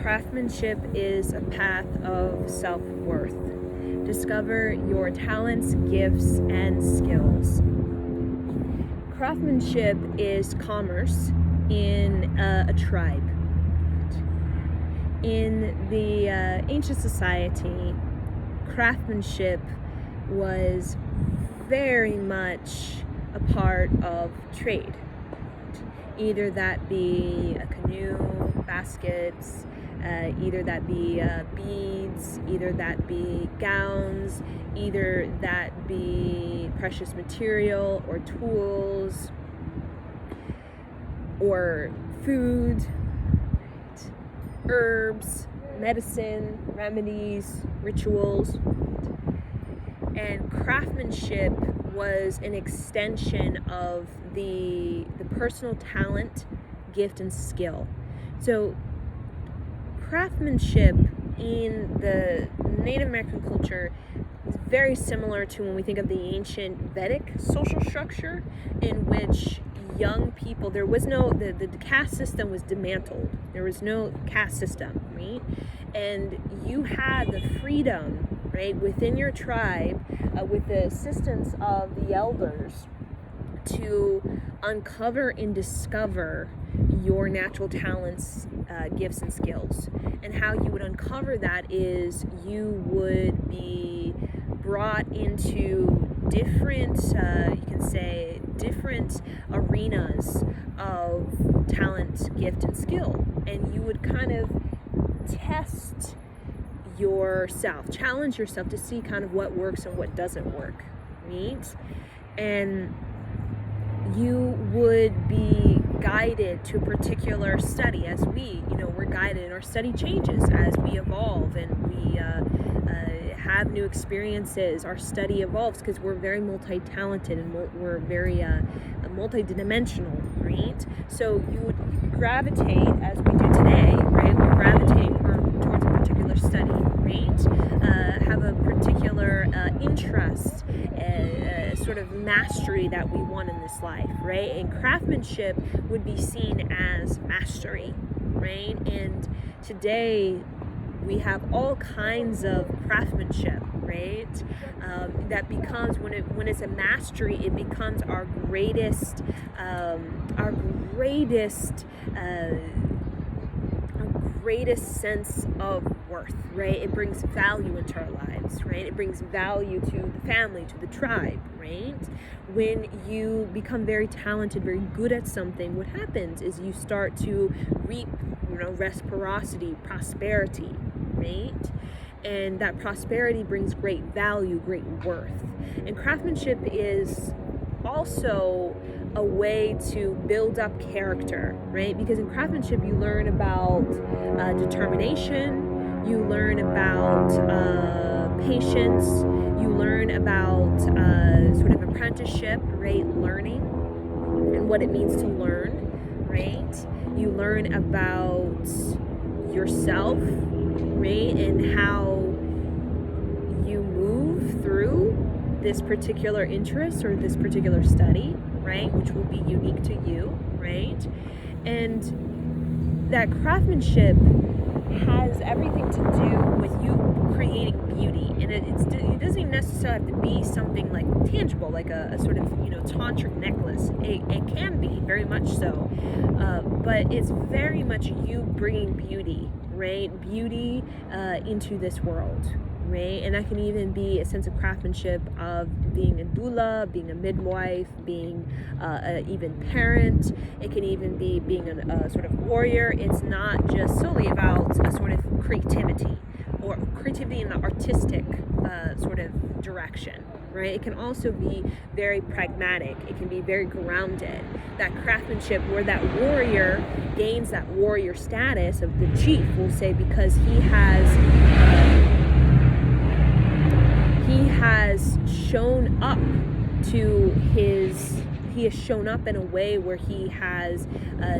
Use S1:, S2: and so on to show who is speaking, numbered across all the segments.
S1: Craftsmanship is a path of self-worth. Discover your talents, gifts, and skills. Craftsmanship is commerce in a tribe. In the ancient society, craftsmanship was very much a part of trade. Either that be a canoe, baskets, either that be beads, either that be gowns, either that be precious material or tools or food, herbs, medicine, remedies, rituals. And craftsmanship was an extension of the personal talent, gift, and skill. So craftsmanship in the Native American culture is very similar to when we think of the ancient Vedic social structure, in which young people, there was no, the caste system was dismantled. There was no caste system, right? And you had the freedom, right, within your tribe, with the assistance of the elders, to uncover and discover your natural talents, gifts, and skills. And how you would uncover that is you would be brought into different, you can say, different arenas of talent, gift, and skill. And you would kind of test yourself, challenge yourself to see kind of what works and what doesn't work, right? And you would be guided to a particular study, as we're guided, and our study changes as we evolve and we have new experiences. Our study evolves because we're very multi-talented and we're very multi-dimensional, right? So you would gravitate, as we do today, right? We're gravitating towards a particular study, right? Have a particular interest, sort of mastery that we want in this life, right? And craftsmanship would be seen as mastery, right? And today we have all kinds of craftsmanship, right? That becomes, when it's a mastery, it becomes our greatest sense of worth, right? It brings value into our lives, right? It brings value to the family, to the tribe, right? When you become very talented, very good at something, what happens is you start to reap, reciprocity, prosperity, right? And that prosperity brings great value, great worth. And craftsmanship is also a way to build up character, right? Because in craftsmanship you learn about determination, you learn about patience, you learn about sort of apprenticeship, right? Learning and what it means to learn, right? You learn about yourself, right? And how you move through this particular interest or this particular study, right? Which will be unique to you, right? And that craftsmanship has everything to do with you creating beauty. And it doesn't even necessarily have to be something like tangible, like a sort of, tantric necklace. It can be, very much so. But it's very much you bringing beauty, right? Beauty into this world, right? And that can even be a sense of craftsmanship of being a doula, being a midwife, being even parent. It can even be being a sort of warrior. It's not just solely about a sort of creativity or creativity in the artistic sort of direction, right? It can also be very pragmatic. It can be very grounded. That craftsmanship where that warrior gains that warrior status of the chief, we'll say, because he has shown up he has shown up in a way where he has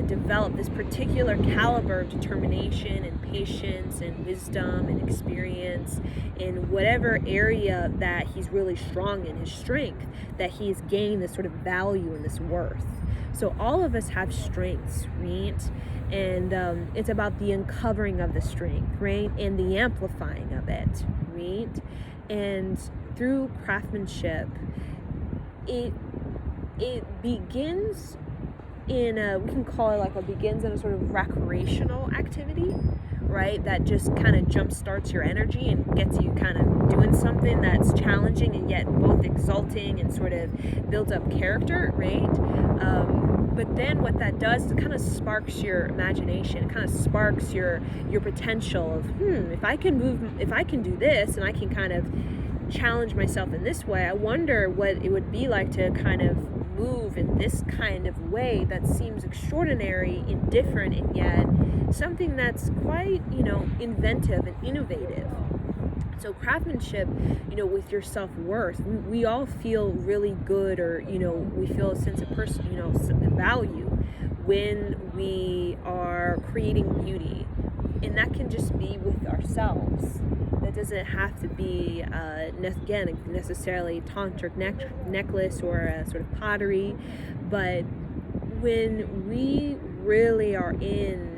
S1: developed this particular caliber of determination and patience and wisdom and experience in whatever area that he's really strong in, his strength, that he's gained this sort of value and this worth. So all of us have strengths, right? And it's about the uncovering of the strength, right? And the amplifying of it, right? And through craftsmanship, it begins in we can call it like begins in a sort of recreational activity, right? That just kind of jump starts your energy and gets you kind of doing something that's challenging and yet both exalting and sort of builds up character, right? But then what that does is it kind of sparks your imagination. It kind of sparks your potential of, if I can do this and I can kind of challenge myself in this way, I wonder what it would be like to kind of move in this kind of way that seems extraordinary and different, and yet something that's quite, inventive and innovative. So craftsmanship, with your self-worth, we all feel really good, or, we feel a sense of value when we are creating beauty. And that can just be with ourselves. That doesn't have to be, necessarily a tantric necklace or a sort of pottery. But when we really are in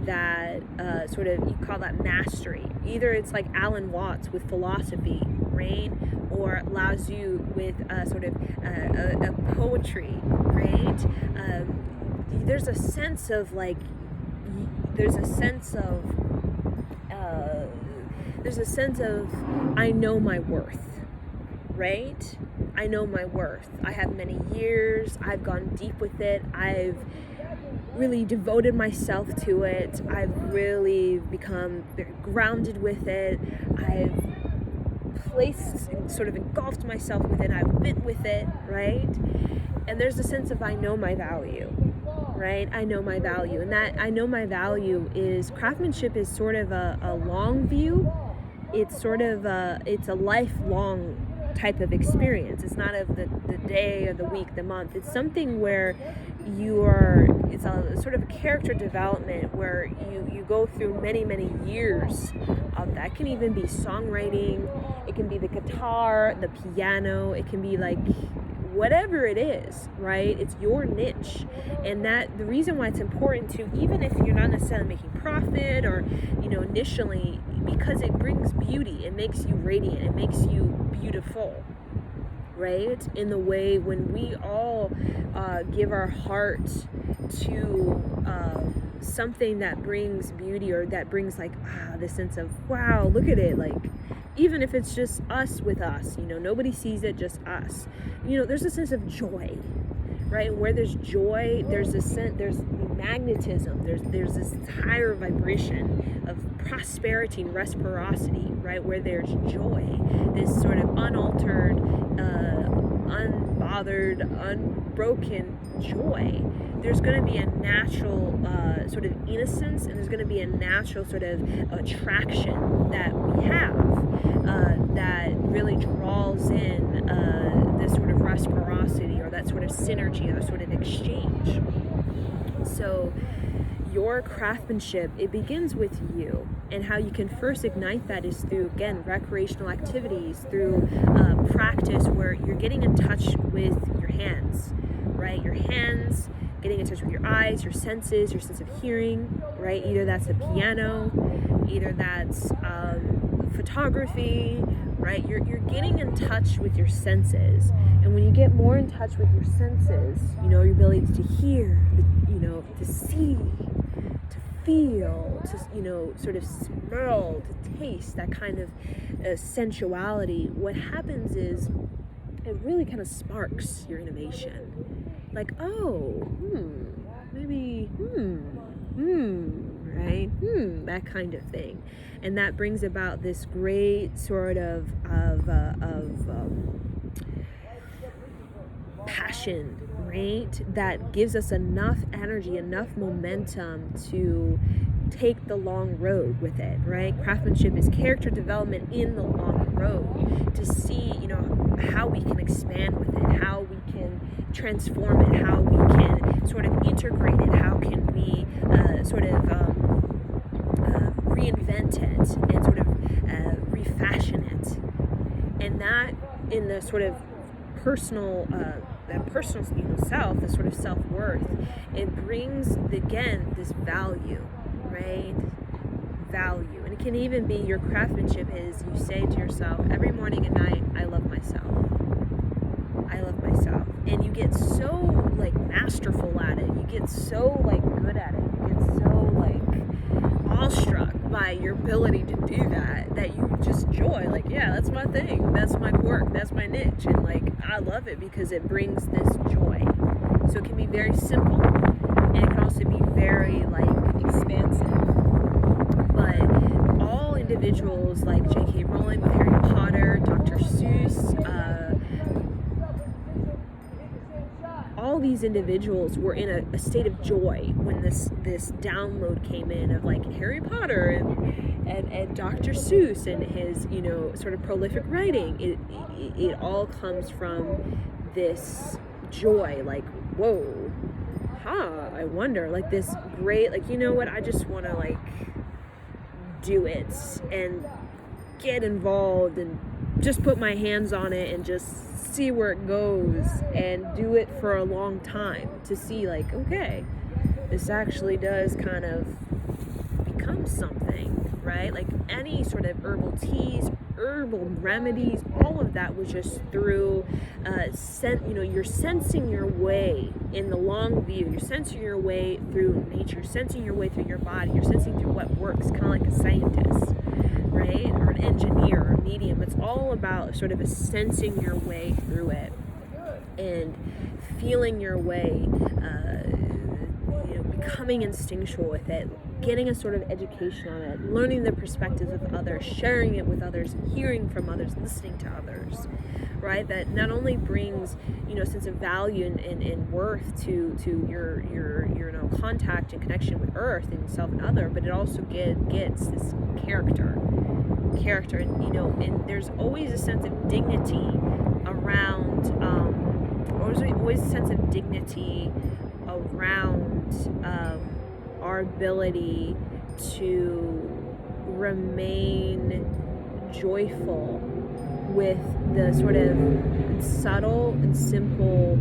S1: that sort of, you call that mastery. Either it's like Alan Watts with philosophy, right? Or Lao Tzu with sort of a poetry, right? There's a sense of I know my worth, right? I know my worth. I have many years. I've gone deep with it. I've really devoted myself to it. I've really become very grounded with it. I've sort of engulfed myself with it. I've been with it, right? And there's a sense of I know my value, right? I know my value. And that I know my value is, craftsmanship is sort of a long view. It's sort of it's a lifelong type of experience. It's not of the day or the week, the month. It's something where it's a sort of a character development where you go through many, many years of that. It can even be songwriting. It can be the guitar, the piano. It can be like whatever it is, right? It's your niche. And that the reason why it's important to, even if you're not necessarily making profit or, initially, because it brings beauty, it makes you radiant, it makes you beautiful, right? In the way when we all give our heart to something that brings beauty, or that brings like the sense of, wow, look at it, like, even if it's just us with us, nobody sees it, just us, there's a sense of joy, right? Where there's joy, there's magnetism, there's this higher vibration of prosperity and reciprocity, right? Where there's joy, this sort of unaltered, unbothered, unbroken joy. There's going to be a natural sort of innocence, and there's going to be a natural sort of attraction that we have that really draws in this sort of reciprocity, or that sort of synergy, or sort of exchange. So your craftsmanship, it begins with you, and how you can first ignite that is through, again, recreational activities, through practice where you're getting in touch with your hands, right? Your hands, getting in touch with your eyes, your senses, your sense of hearing, right? Either that's the piano, either that's photography, right? You're getting in touch with your senses. And when you get more in touch with your senses, your ability to hear, to see, to feel, to, sort of smell, to taste, that kind of sensuality, what happens is it really kind of sparks your innovation. Like, oh, maybe, right? That kind of thing. And that brings about this great sort of passion, right? That gives us enough energy, enough momentum to take the long road with it, right? Craftsmanship is character development in the long road, to see, how we can expand with it, how we can transform it, how we can sort of integrate it, how can we sort of reinvent it and sort of refashion it. And that, in the sort of personal that personal, self, the sort of self-worth, it brings, again, this value, right? Value. And it can even be your craftsmanship is you say to yourself every morning and night, I love myself. I love myself. And you get so like masterful at it. You get so like good at it. You get so like awestruck by your ability to do that you just joy. Like, yeah, that's my thing. That's my quirk. That's my niche. And like, I love it because it brings this joy. So it can be very simple, and it can also be very like expansive. But all individuals like J.K. Rowling with Harry Potter, Dr. Seuss, all these individuals were in a state of joy when this download came in of like Harry Potter and Dr. Seuss and his sort of prolific writing. It all comes from this joy, like, whoa, I wonder, like this great, like, you know what, I just want to like do it and get involved and just put my hands on it and just see where it goes and do it for a long time to see like, okay, this actually does kind of become something, right? Like any sort of herbal teas, herbal remedies, all of that was just through you're sensing your way in the long view. You're sensing your way through nature, sensing your way through your body. You're sensing through what works, kind of like a scientist, right? Or an engineer or a medium. It's all about sort of sensing your way through it and feeling your way, becoming instinctual with it, getting a sort of education on it, learning the perspectives of others, sharing it with others, hearing from others, listening to others, right? That not only brings, a sense of value and worth to your contact and connection with earth and self and other, but it also gets this character, and there's always a sense of dignity around, always a sense of dignity around our ability to remain joyful with the sort of subtle and simple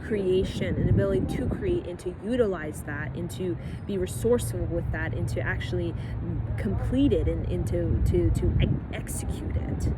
S1: creation and ability to create and to utilize that and to be resourceful with that and to actually complete it and to execute it.